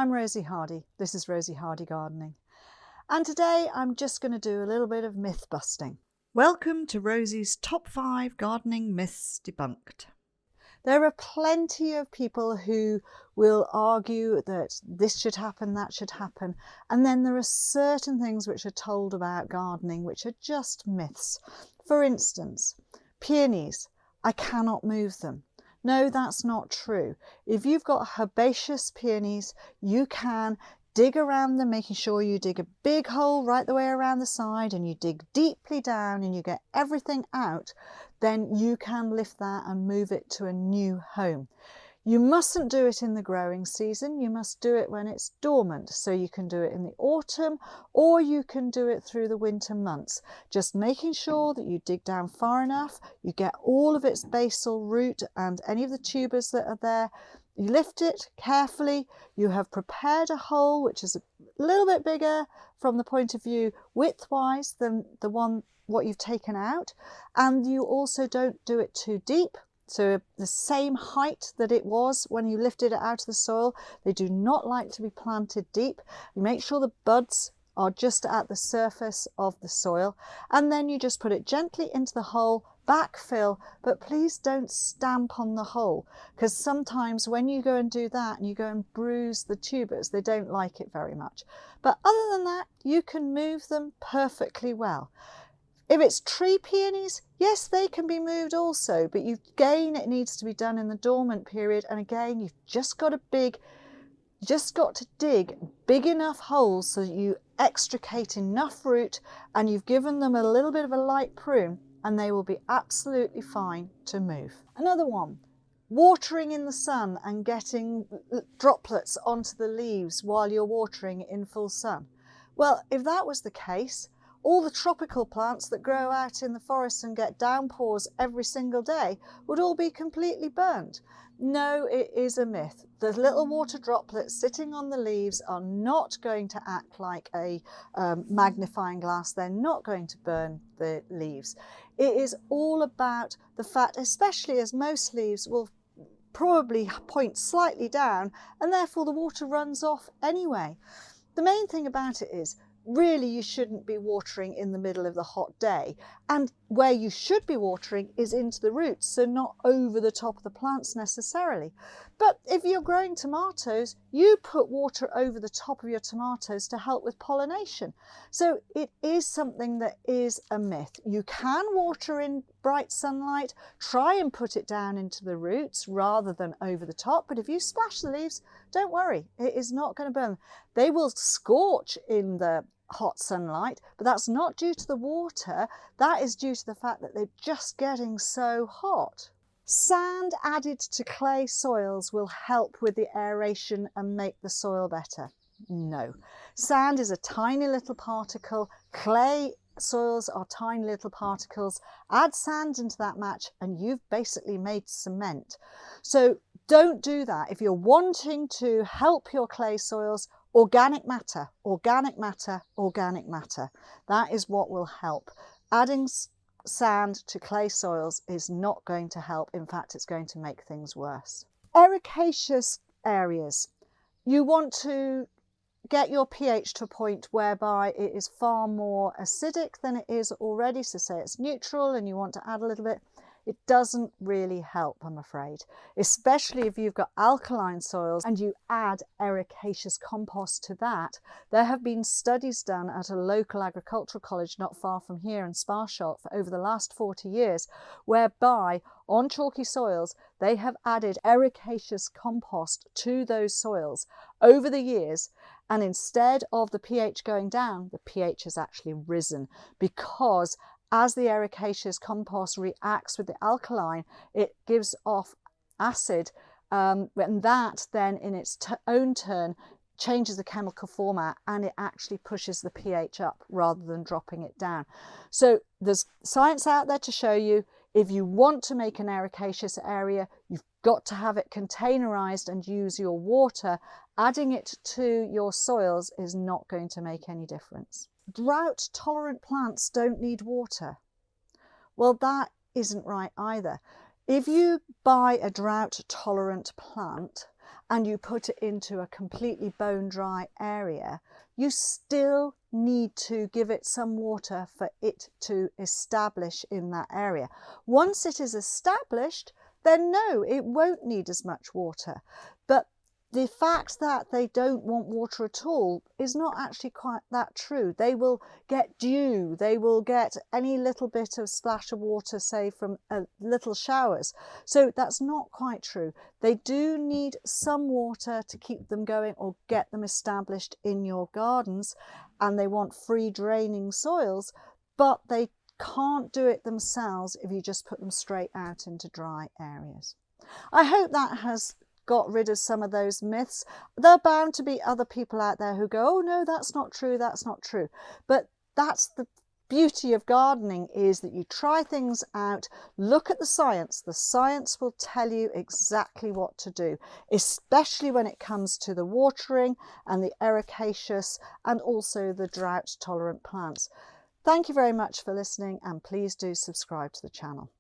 I'm Rosie Hardy. This is Rosie Hardy Gardening. And today I'm just going to do a little bit of myth busting. Welcome to Rosie's Top 5 Gardening Myths Debunked. There are plenty of people who will argue that this should happen, that should happen. And then there are certain things which are told about gardening which are just myths. For instance, peonies, I cannot move them. No, that's not true. If you've got herbaceous peonies, you can dig around them, making sure you dig a big hole right the way around the side and you dig deeply down and you get everything out, then you can lift that and move it to a new home. You mustn't do it in the growing season. You must do it when it's dormant. So you can do it in the autumn or you can do it through the winter months. Just making sure that you dig down far enough, you get all of its basal root and any of the tubers that are there. You lift it carefully. You have prepared a hole which is a little bit bigger from the point of view widthwise than what you've taken out. And you also don't do it too deep. So the same height that it was when you lifted it out of the soil. They do not like to be planted deep. You make sure the buds are just at the surface of the soil, and then you just put it gently into the hole, backfill, but please don't stamp on the hole, because sometimes when you go and do that and you go and bruise the tubers, they don't like it very much. But other than that, you can move them perfectly well. If it's tree peonies, yes, they can be moved also, but it needs to be done in the dormant period. And again, you've just got to dig big enough holes so that you extricate enough root and you've given them a little bit of a light prune and they will be absolutely fine to move. Another one, watering in the sun and getting droplets onto the leaves while you're watering in full sun. Well, if that was the case, all the tropical plants that grow out in the forest and get downpours every single day would all be completely burnt. No, it is a myth. The little water droplets sitting on the leaves are not going to act like a magnifying glass. They're not going to burn the leaves. It is all about the fact, especially as most leaves will probably point slightly down and therefore the water runs off anyway. The main thing about it is, really, you shouldn't be watering in the middle of the hot day, and where you should be watering is into the roots, so not over the top of the plants necessarily. But if you're growing tomatoes, you put water over the top of your tomatoes to help with pollination. So it is something that is a myth. You can water in bright sunlight, try and put it down into the roots rather than over the top, but if you splash the leaves, don't worry, it is not going to burn. They will scorch in the hot sunlight, but that's not due to the water. That is due to the fact that they're just getting so hot. Sand added to clay soils will help with the aeration and make the soil better. No. Sand is a tiny little particle. Clay soils are tiny little particles. Add sand into that match and you've basically made cement. So don't do that. If you're wanting to help your clay soils, organic matter, organic matter, organic matter. That is what will help. Adding sand to clay soils is not going to help. In fact, it's going to make things worse. Ericaceous areas. You want to get your pH to a point whereby it is far more acidic than it is already. So say it's neutral and you want to add a little bit. It doesn't really help, I'm afraid, especially if you've got alkaline soils and you add ericaceous compost to that. There have been studies done at a local agricultural college not far from here in Sparshot for over the last 40 years, whereby on chalky soils, they have added ericaceous compost to those soils over the years. And instead of the pH going down, the pH has actually risen, because as the ericaceous compost reacts with the alkaline, it gives off acid, and that then in its own turn changes the chemical format and it actually pushes the pH up rather than dropping it down. So there's science out there to show you, if you want to make an ericaceous area, you've got to have it containerized and use your water. Adding it to your soils is not going to make any difference. Drought tolerant plants don't need water. Well, that isn't right either. If you buy a drought tolerant plant and you put it into a completely bone dry area, you still need to give it some water for it to establish in that area. Once it is established, then no, it won't need as much water. But the fact that they don't want water at all is not actually quite that true. They will get dew, they will get any little bit of splash of water, say from little showers. So that's not quite true. They do need some water to keep them going or get them established in your gardens, and they want free draining soils, but they can't do it themselves if you just put them straight out into dry areas. I hope that has got rid of some of those myths. There are bound to be other people out there who go, oh no, that's not true, that's not true. But that's the beauty of gardening, is that you try things out, look at the science. The science will tell you exactly what to do, especially when it comes to the watering and the ericaceous and also the drought tolerant plants. Thank you very much for listening, and please do subscribe to the channel.